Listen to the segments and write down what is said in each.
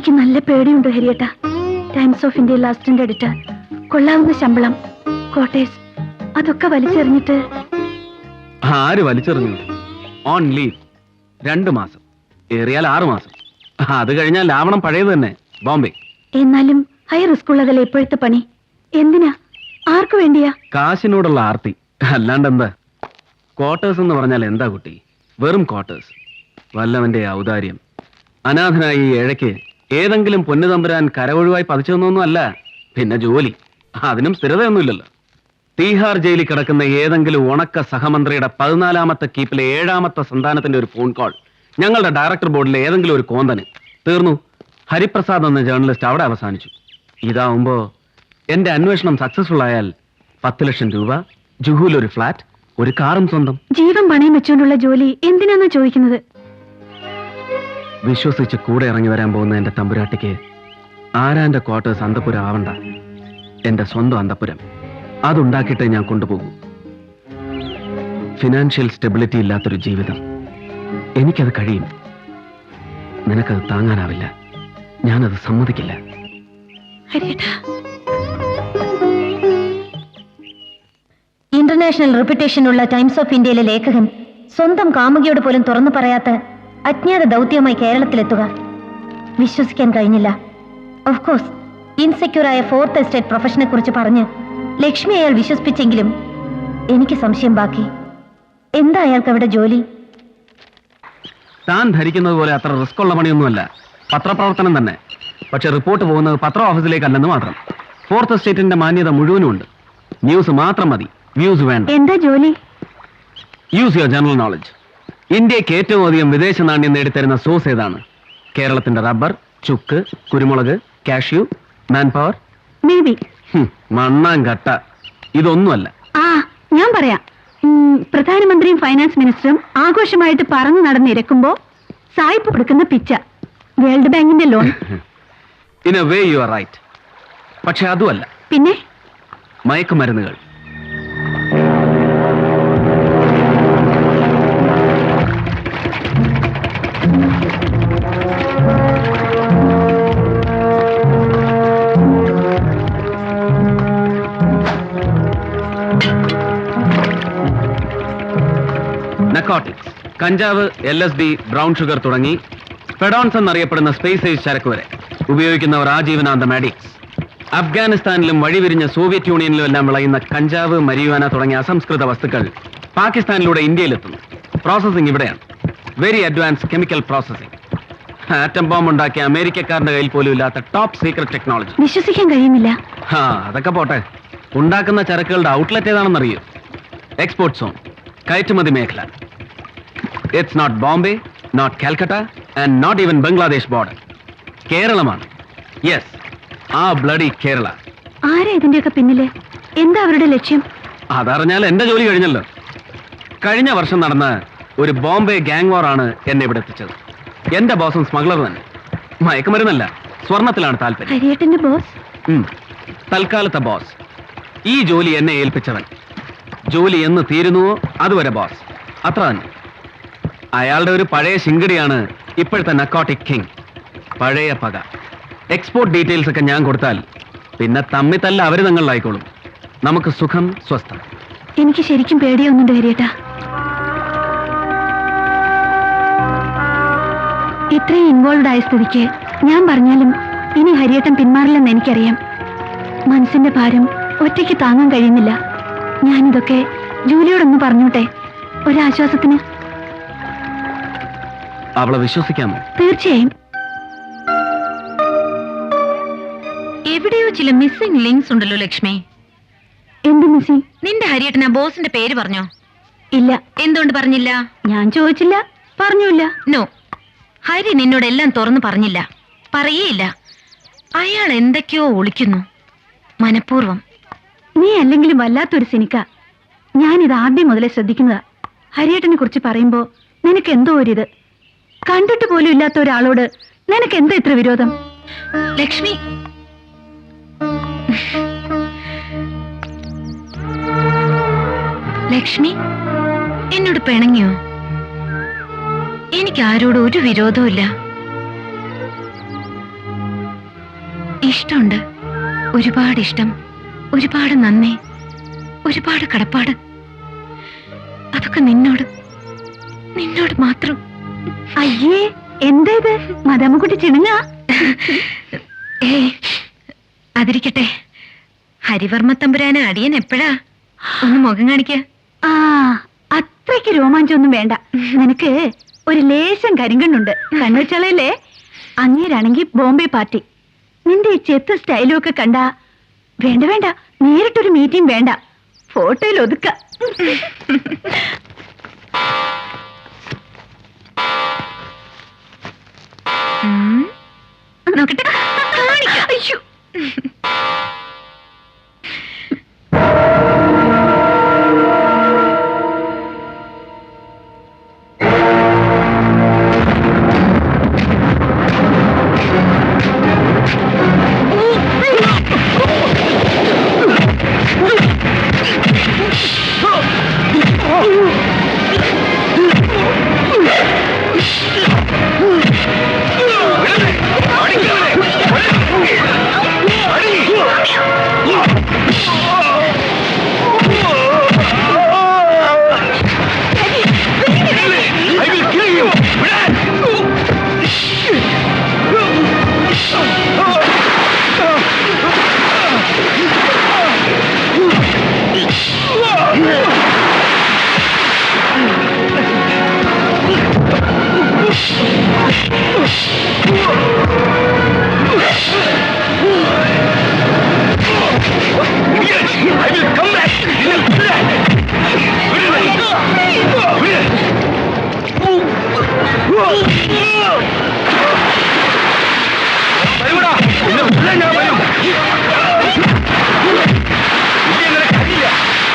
എനിക്ക് നല്ല പേടിയുണ്ട് ഹരിയേട്ട. ടൈംസ് ഓഫ് ഇന്ത്യയിൽ അസിസ്റ്റന്റ് എഡിറ്റർ, കൊള്ളാവുന്ന ശമ്പളം, ക്വാർട്ടേഴ്സ്, അതൊക്കെ വലിച്ചെറിഞ്ഞിട്ട്. ആര് വലിച്ചെറിഞ്ഞു? ഓൺ ലീവ് 2 മാസം, ഏറിയാൽ 6 മാസം. അത് കഴിഞ്ഞാൽ ലാവണം പഴയത് തന്നെ, ബോംബെ. എന്നാലും ഹൈ റിസ്ക് ഉള്ളതല്ലേ ഇപ്പോഴത്തെ പണി? എന്തിനാ, ആർക്കു വേണ്ടിയാ? കാശിനോടുള്ള ആർത്തി, അല്ലാണ്ട് എന്താ. ക്വാർട്ടേഴ്സ് എന്ന് പറഞ്ഞാൽ എന്താ കുട്ടി? വെറും ക്വാർട്ടേഴ്സ്. വല്ലവന്റെ ഔദാര്യം. അനാഥനായി ഈ ഏഴയ്ക്ക് ഏതെങ്കിലും പൊന്നുതമ്പുരാൻ കരവൊഴിവായി പതിച്ചൊന്നൊന്നും അല്ല. പിന്നെ ജോലി, അതിനും സ്ഥിരതയൊന്നുമില്ലല്ലോ. തീഹാർ ജയിലിൽ കിടക്കുന്ന ഏതെങ്കിലും ഉണക്ക സഹമന്ത്രിയുടെ 14ാമത്തെ കീപ്പിലെ 7ാമത്തെ സന്താനത്തിന്റെ ഒരു ഫോൺ കോൾ ഞങ്ങളുടെ ഡയറക്ടർ ബോർഡിലെ ഏതെങ്കിലും ഒരു കോന്തന്. തീർന്നു. ഹരിപ്രസാദ് എന്ന ജേർണലിസ്റ്റ് അവിടെ അവസാനിച്ചു. ഇതാവുമ്പോ എന്റെ അന്വേഷണം സക്സസ്ഫുൾ ആയാൽ 10 ലക്ഷം രൂപ, ജുഹൂൽ ഒരു ഫ്ലാറ്റ്, ഒരു കാറും സ്വന്തം. ജീവൻ പണയം വെച്ചുകൊണ്ടുള്ള ജോലി എന്തിനാന്നാ ചോദിക്കുന്നത്? വിശ്വസിച്ച് കൂടെ ഇറങ്ങി വരാൻ പോകുന്ന എന്റെ തമ്പുരാട്ടിക്ക് ആരാന്റെ ക്വാർട്ടേഴ്സ് അന്തപുരം ആവണ്ട. എന്റെ സ്വന്തം അന്തപുരം അതുണ്ടാക്കിയിട്ടേ ഞാൻ കൊണ്ടുപോകൂ. ഫിനാൻഷ്യൽ സ്റ്റെബിലിറ്റി ഇല്ലാത്തൊരു ജീവിതം എനിക്കത് കഴിയും. നിനക്കത് താങ്ങാനാവില്ല. ഞാനത് സമ്മതിക്കില്ല. ഇന്റർനാഷണൽ റെപ്യൂട്ടേഷനുള്ള ടൈംസ് ഓഫ് ഇന്ത്യയിലെ ലേഖകൻ സ്വന്തം കാമുകിയോട് പോലും തുറന്നു പറയാത്ത അജ്ഞാത ദൗത്യവുമായി കേരളത്തിലെത്തുക വിശ്വസിക്കാൻ കഴിഞ്ഞില്ല. ഓഫ് കോഴ്സ് ഇൻസെക്യൂറായ 4th എസ്റ്റേറ്റ് പ്രൊഫഷനെ കുറിച്ച് പറഞ്ഞ് ലക്ഷ്മി അയാൾ വിശ്വസിപ്പിച്ചെങ്കിലും എനിക്ക് സംശയം ബാക്കി. എന്താ അയാൾക്ക് അവിടെ ജോലി? താൻ ധരിക്കുന്നത് പോലെ അത്ര റിസ്ക് ഉള്ള പണിയൊന്നുമല്ല. പത്രപ്രവർത്തനം തന്നെ. പക്ഷെ റിപ്പോർട്ട് പോകുന്നത് പത്ര ഓഫീസിലേക്കല്ലെന്ന് മാത്രം. 4th എസ്റ്റേറ്റിന്റെ മാന്യത മുഴുവനും ഉണ്ട്. ന്യൂസ് മാത്രം മതി, വ്യൂസ് വേണ്ട. എന്താ ജോലി? Use your general knowledge. ഇന്ത്യക്ക് ഏറ്റവും അധികം വിദേശ നാണ്യം നേടിത്തരുന്ന സോഴ്സ് ഏതാണ്? കേരളത്തിന്റെ റബ്ബർ, ചുക്ക്, കുരുമുളക്, cashew, manpower. Maybe. മണ്ണാങ്കട്ട. ഇതൊന്നുമല്ല. ഞാൻ പറയാം. പ്രധാനമന്ത്രിയും ഫൈനാൻസ് മിനിസ്റ്ററും ആഘോഷമായിട്ട് പറന്നു നടന്നിരക്കുമ്പോ സായിപ്പ് കൊടുക്കുന്ന പിച്ച, വേൾഡ് ബാങ്കിന്റെ loan. In a way you are right. പക്ഷെ അതുമല്ല. പിന്നെ മയക്കുമരുന്നുകൾ. നക്കോട്ടിക്സ്, കഞ്ചാവ്, LSD, ബ്രൗൺ ഷുഗർ തുടങ്ങി ഫെഡോൺസ് എന്നറിയപ്പെടുന്ന സ്പേസ് ഏജ് ചരക്ക് വരെ ഉപയോഗിക്കുന്നവർ ആജീവനാന്തം അഡിക്ട്സ്. അഫ്ഗാനിസ്ഥാനിലും വഴിവിരിഞ്ഞ സോവിയറ്റ് യൂണിയനിലും എല്ലാം വിളയുന്ന കഞ്ചാവ്, മരിയുവാന തുടങ്ങിയ അസംസ്കൃത വസ്തുക്കൾ പാകിസ്ഥാനിലൂടെ ഇന്ത്യയിലെത്തുന്നു. പ്രോസസിംഗ് ഇവിടെയാണ്. Very advance chemical processing. Atom bomb ഉണ്ടാക്കിയ അമേരിക്കക്കാരന്റെ കയ്യിൽ പോലും ഇല്ലാത്ത ടോപ്പ് സീക്രട്ട് ടെക്നോളജി. വിശ്വസിക്കാൻ കഴിയുന്നില്ല. അതൊക്കെ പോട്ടെ. ഉണ്ടാക്കുന്ന ചരക്കുകളുടെ ഔട്ട്ലെറ്റ് ഏതാണെന്നറിയോ? എക്സ്പോർട്ട് സോൺ, കയറ്റുമതി മേഖല. It's not Bombay, not Calcutta and not even Bangladesh border. കേരളമാണ്. യെസ്, ആ ബ്ലഡി കേരള. ആരാ ഇതിന്റെയൊക്കെ പിന്നില്? എന്താ അവരുടെ ലക്ഷ്യം? അതറിഞ്ഞാൽ എന്റെ ജോലി കഴിഞ്ഞല്ലോ. കഴിഞ്ഞ വർഷം നടന്ന ഒരു ബോംബെ ഗാങ് വാർ ആണ് എന്നെ ഇവിടെ എത്തിച്ചത്. എന്റെ ബോസും സ്മഗ്ലർ തന്നെ. മയക്കുമരുന്നല്ല, സ്വർണത്തിലാണ് താല്പര്യം. ഹരിയേട്ടന്റെ ബോസ്? തൽക്കാലത്തെ ബോസ്. ഈ ജോലി എന്നെ ഏൽപ്പിച്ചവൻ. ജോലി എന്ന് തീരുന്നുവോ അതുവരെ ബോസ്. അത്ര തന്നെ. അയാളുടെ ഒരു പഴയ ശിങ്കടിയാണ് ഇപ്പോഴത്തെ നക്കോട്ടിക് കിങ്. പഴയ പക. എക്സ്പോർട്ട് ഡീറ്റെയിൽസ് ഒക്കെ ഞാൻ കൊടുത്താൽ പിന്നെ തമ്മിത്തല്ല അവര് തങ്ങളിലായിക്കോളും. നമുക്ക് സുഖം, സ്വസ്ഥം. എനിക്ക് ശരിക്കും പേടിയൊന്നുണ്ട് ഹരിയേട്ടാ. ഇത്രയും ഇൻവോൾവ് ആയ സ്ഥിതിക്ക് ഞാൻ പറഞ്ഞാലും ഇനി ഹരിയേട്ടൻ പിന്മാറില്ലെന്ന് എനിക്കറിയാം. മനസ്സിന്റെ ഭാരം ഒറ്റയ്ക്ക് താങ്ങാൻ കഴിയുന്നില്ല. ഞാനിതൊക്കെ ജൂലിയോടൊന്ന് പറഞ്ഞോട്ടെ, ഒരാശ്വാസത്തിന്. അവളെ വിശ്വസിക്കാമോ? തീർച്ചയായും. എവിടെയോ ചില മിസ്സിംഗ് ലിങ്ക്സ് ഉണ്ടല്ലോ ലക്ഷ്മി. എന്ത് മിസ്സിംഗ്? നിന്റെ ഹരിയേട്ടൻ ആ ബോസിന്റെ പേര് പറഞ്ഞോ? ഇല്ല. എന്തുകൊണ്ട് പറഞ്ഞില്ല? ഞാൻ ചോദിച്ചില്ല, പറഞ്ഞില്ല. നോ, ഹരി നിന്നോട് എല്ലാം തുറന്നു പറഞ്ഞില്ല, പറയേയില്ല. അയാൾ എന്തൊക്കെയോ ഒളിക്കുന്നു, മനഃപൂർവ്വം. നീ അല്ലെങ്കിലും വല്ലാത്തൊരു സിനിക്ക. ഞാനിത് ആദ്യം മുതലേ ശ്രദ്ധിക്കുന്നതാ. ഹരിയേട്ടനെ കുറിച്ച് പറയുമ്പോ നിനക്ക് എന്തോ ഒരിത്. കണ്ടിട്ട് പോലും ഇല്ലാത്ത ഒരാളോട് നിനക്ക് എന്താ ഇത്ര വിരോധം? ലക്ഷ്മി, ലക്ഷ്മി എന്നോട് പിണങ്ങിയോ? എനിക്ക് ആരോടും ഒരു വിരോധവും ഇല്ല. ഇഷ്ടമുണ്ട്, ഒരുപാട് ഇഷ്ടം, ഒരുപാട് നന്ദി, ഒരുപാട് കടപ്പാട്. അതൊക്കെ നിന്നോട് മാത്രം. അയ്യേ, എന്തേത് മദാമ്മക്കുട്ടി ചിണുങ്ങ? അതിരിക്കട്ടെ, ഹരിവർമ്മ തമ്പുരാന് അടിയൻ എപ്പോഴാ ഒന്ന് മുഖം കാണിക്ക? ആ, അത്രയ്ക്ക് രോമാഞ്ചൊന്നും വേണ്ട. നിനക്ക് ഒരു ലേശം കരിങ്കണ്ണുണ്ട്. കണ്ണുവെച്ചാളല്ലേ? അങ്ങേരാണെങ്കിൽ ബോംബെ പാർട്ടി. നിന്റെ ഈ ചെത്ത് സ്റ്റൈലും ഒക്കെ കണ്ട വേണ്ട വേണ്ട, നേരിട്ടൊരു മീറ്റിംഗ് വേണ്ട, ഫോട്ടോയിൽ ഒതുക്ക. നോക്കട്ടെ, കാണിക്കാം. അയ്യോ,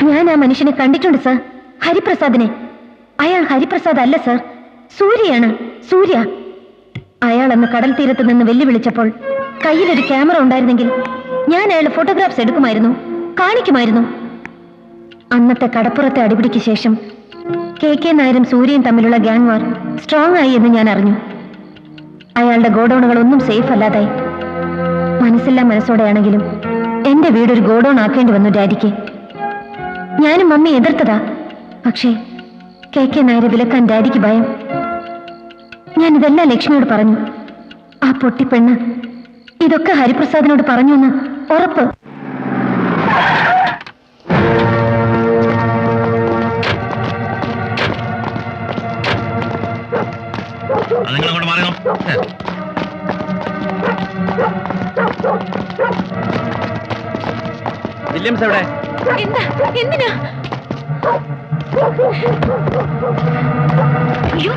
ഞാൻ ആ മനുഷ്യനെ കണ്ടിട്ടുണ്ട് സർ, ഹരിപ്രസാദിനെ. അയാൾ ഹരിപ്രസാദ് അല്ല സർ, സൂര്യയാണ്, സൂര്യ. അയാൾ അന്ന് കടൽ തീരത്ത് നിന്ന് വെല്ലുവിളിച്ചപ്പോൾ കയ്യിലൊരു ക്യാമറ ഉണ്ടായിരുന്നെങ്കിൽ ഞാൻ അയാളുടെ ഫോട്ടോഗ്രാഫ്സ് എടുക്കുമായിരുന്നു, കാണിക്കുമായിരുന്നു. അന്നത്തെ കടപ്പുറത്തെ അടിപിടിക്ക് ശേഷം KK നായരും സൂര്യയും തമ്മിലുള്ള ഗ്യാങ് വാർ സ്ട്രോങ് ആയി എന്ന് ഞാൻ അറിഞ്ഞു. അയാളുടെ ഗോഡൌണുകൾ ഒന്നും സേഫ് അല്ലാതായി. മനസ്സില്ലാ മനസ്സോടെയാണെങ്കിലും എന്റെ വീടൊരു ഗോഡൌൺ ആക്കേണ്ടി വന്നു ഡാഡിക്ക്. ഞാനും മമ്മി എതിർത്തതാ, പക്ഷേ KK നായരെ വിലക്കാൻ ഡാഡിക്ക് ഭയം. ഞാൻ ഇതെല്ലാം ലക്ഷ്മിയോട് പറഞ്ഞു. ആ പൊട്ടിപ്പെണ്ണ് ഇതൊക്കെ ഹരിപ്രസാദിനോട് പറഞ്ഞു എന്ന് ഉറപ്പ്. വില്യംസ് എവിടെ? എന്താ, എന്തിനാ? അയ്യോ,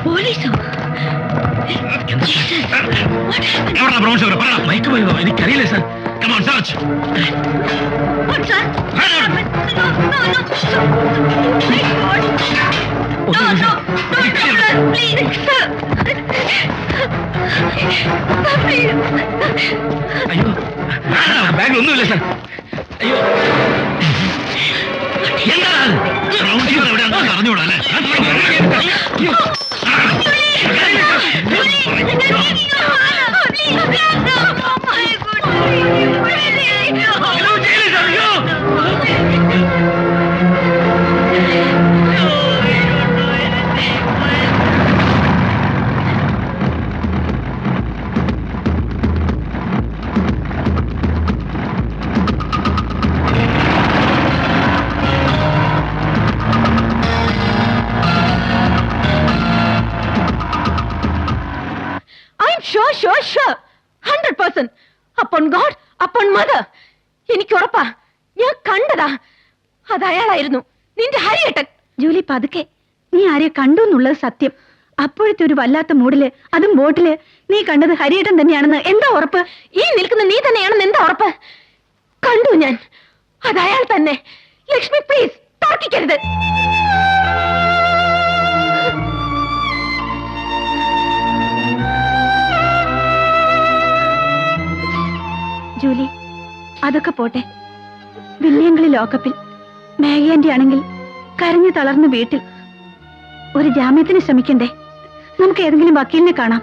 പോലീസോ? എനിക്കറിയില്ലേ സാർ. അയ്യോ, ബാഗ് ഒന്നുമില്ല സാർ. അയ്യോ, എന്താണ് അറിഞ്ഞൂടല്ലേ? Sure. 100%. Upon God, upon mother. എനിക്ക് ഉറപ്പാ, ഞാൻ കണ്ടതാ. അത് അയാളായിരുന്നു, നിന്റെ ഹരിയേട്ടൻ. ജൂലി, പതുക്കെ. നീ ആരെ കണ്ടു എന്നുള്ളത് സത്യം. അപ്പോഴത്തെ ഒരു വല്ലാത്ത മൂഡില്, അതും ബോട്ടില്, നീ കണ്ടത് ഹരിയേട്ടൻ തന്നെയാണെന്ന് എന്താ ഉറപ്പ്? ഈ നിൽക്കുന്ന നീ തന്നെയാണെന്ന് എന്താ ഉറപ്പ്? കണ്ടു ഞാൻ, അത് അയാൾ തന്നെ. ലക്ഷ്മി, പ്ലീസ് തർക്കിക്കരുത്. ജൂലി, അതൊക്കെ പോട്ടെ. വില്യങ്ങളി ലോക്കപ്പിൽ, മാഗി ആന്റി ആണെങ്കിൽ കരഞ്ഞു തളർന്ന് വീട്ടിൽ. ഒരു ജാമ്യത്തിന് ശ്രമിക്കണ്ടേ? നമുക്ക് ഏതെങ്കിലും വക്കീലിനെ കാണാം.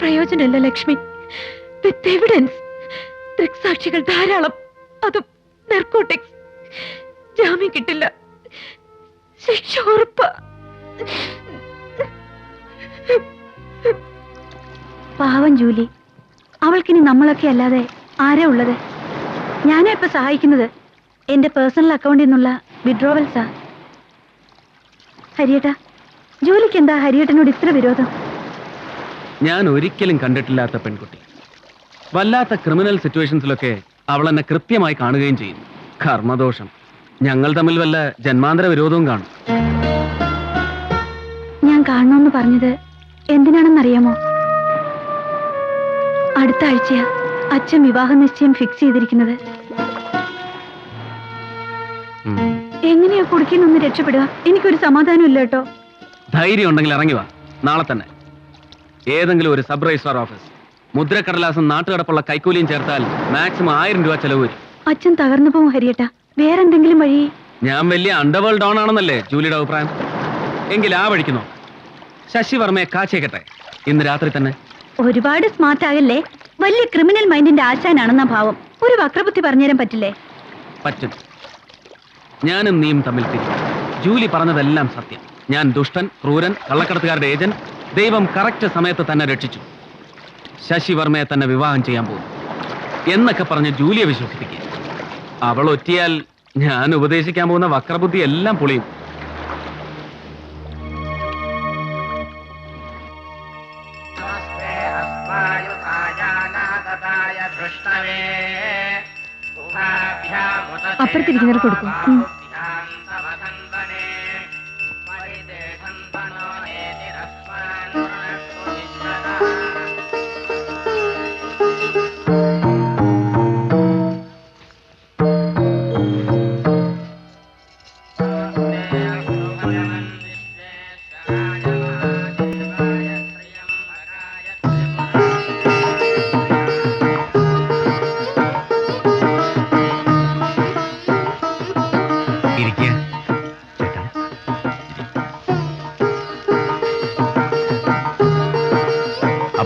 പ്രയോജനമില്ല ലക്ഷ്മി. വിത്ത് എവിഡൻസ് ദൃക്സാക്ഷികൾ ധാരാളം, അതും നർക്കോട്ടിക്സ്. ജാമ്യം കിട്ടില്ല, ശിക്ഷ ഉറപ്പ്. പാവം ജൂലി, അവൾക്കിനി നമ്മളൊക്കെ അല്ലാതെ ആരാ ഉള്ളത്? ഞാനാ ഇപ്പൊ സഹായിക്കുന്നത്. എന്റെ പേഴ്സണൽ അക്കൗണ്ടിൽ നിന്നുള്ള വിഡ്രോവൽസാ. ഹരിയേട്ടാ, ജോലിക്ക് എന്താ ഹരിയേട്ടനോട് ഇത്ര വിരോധം? ഞാൻ ഒരിക്കലും കണ്ടിട്ടില്ലാത്ത പെൺകുട്ടി. വല്ലാത്ത ക്രിമിനൽ സിറ്റുവേഷൻസിലൊക്കെ അവൾ എന്നെ കൃത്യമായി കാണുകയും ചെയ്യും. കർമ്മദോഷം. ഞങ്ങൾ തമ്മിൽ വല്ല ജന്മാന്തര വിരോധവും കാണും. ഞാൻ കാണണമെന്ന് പറഞ്ഞത് എന്തിനാണെന്നറിയാമോ? അടുത്ത ആഴ്ചയാ അച്ഛൻ വിവാഹ നിശ്ചയം ഫിക്സ് ചെയ്തിരിക്കുന്നത്. എങ്ങനെയാ കുടിക്കുന്നൊന്ന് രക്ഷപ്പെടുക? എനിക്കൊരു സമാധാനം ഇല്ല കേട്ടോ. ധൈര്യം ഉണ്ടെങ്കിൽ ഇറങ്ങി വാ, നാളെ തന്നെ. ഏതെങ്കിലും ഒരു സബ് രജിസ്ട്രാർ ഓഫീസ്, മുദ്രക്കടലാസും നാട്ടുകടപ്പുള്ള കൈക്കൂലിയും ചേർത്താൽ മാക്സിമം 1000 രൂപ ചെലവ് വരും. അച്ഛൻ തകർന്നു പോകും ഹരിയേട്ടാ. വേറെന്തെങ്കിലും വഴി? ഞാൻ വലിയ അണ്ടർവേൾഡ് ഡൗൺ ആണെന്നല്ലേ ജൂലിയുടെ അഭിപ്രായം? എങ്കിൽ ആ വഴിക്കുന്നോ. ശശി വർമ്മയെ കാച്ചേക്കട്ടെ ഇന്ന് രാത്രി തന്നെ. ഒരുപാട് സ്മാർട്ട് ആകല്ലേ. വലിയ ക്രിമിനൽ മൈൻഡിന്റെ ആശാനാണെന്ന ഭാവം. ഒരു വക്രബുദ്ധി പറഞ്ഞുതരാൻ പറ്റില്ലേ? പറ്റും. ഞാനും നീയും തമ്മിൽ തിരിച്ചു. ജൂലി പറഞ്ഞതെല്ലാം സത്യം. ഞാൻ ദുഷ്ടൻ, ക്രൂരൻ, കള്ളക്കടത്തുകാരുടെ ഏജന്റ്. ദൈവം കറക്റ്റ് സമയത്ത് തന്നെ രക്ഷിച്ചു. ശശി വർമ്മയെ തന്നെ വിവാഹം ചെയ്യാൻ പോകും എന്നൊക്കെ പറഞ്ഞ് ജൂലിയെ വിശ്വസിപ്പിക്കുക. അവൾ ഒറ്റിയാൽ ഞാൻ ഉപദേശിക്കാൻ പോകുന്ന വക്രബുദ്ധി എല്ലാം പൊളിയും. അപ്പുറത്തിരിക്കുന്നവർ കൊടുക്കും.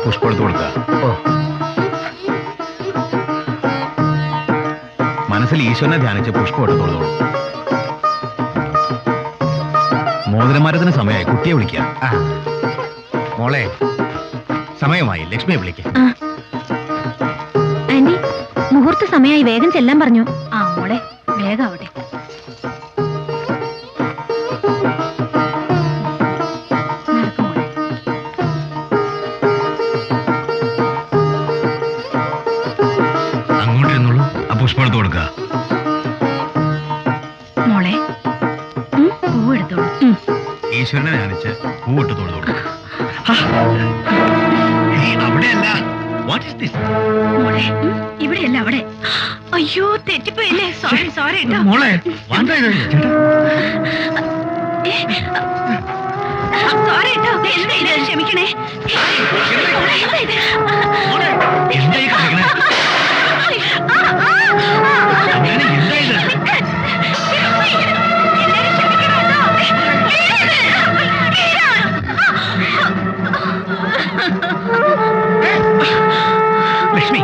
പുഷ്പെടുത്ത് കൊടുക്കുക. മനസ്സിൽ ഈശ്വരനെ ധ്യാനിച്ച് പുഷ്പം എടുത്ത് കൊടുത്തോളൂ. മോതിരമരത്തിന് സമയമായി, കുട്ടിയെ വിളിക്കുക. മോളെ, സമയമായി, ലക്ഷ്മിയെ വിളിക്കുക. ആന്റി, മുഹൂർത്ത സമയമായി, വേഗം ചെല്ലാൻ പറഞ്ഞു. ആ മോളെ, വേഗം ആവട്ടെ. അങ്ങോട്ടിരുന്നുള്ളൂ, ആ പുഷ്പം എടുത്ത് കൊടുക്കുക. മോളെ, പൂവെടുത്തോളൂ. ഈശ്വരനെ ധ്യാനിച്ച് പൂവിട്ട് തൊഴുതു കൊടുക്കുക. അവിടെയല്ല. What is this? മോളെ, ഇവിടെയല്ല, അവിടെ. അയ്യോ, തെറ്റിപ്പോയല്ലേ. സോറി സോറി കേട്ടോ. മോളെ, സോറി കേട്ടോ. എന്താ ഇത്? ക്ഷമിക്കണേ. എന്താ ഈ കാണിക്കണേ? Lakshmi,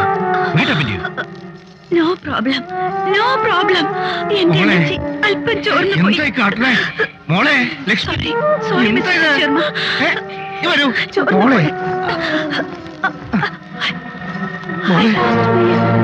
no problem, no problem. എന്റെ എനർജി അല്പം ചോർന്നു പോയി. മോളെ, ലക്ഷ്മി, സോറി മിസ്റ്റർ ശർമ്മ. വരൂ. ചോർന്നു പോയി. മോളെ. I lost my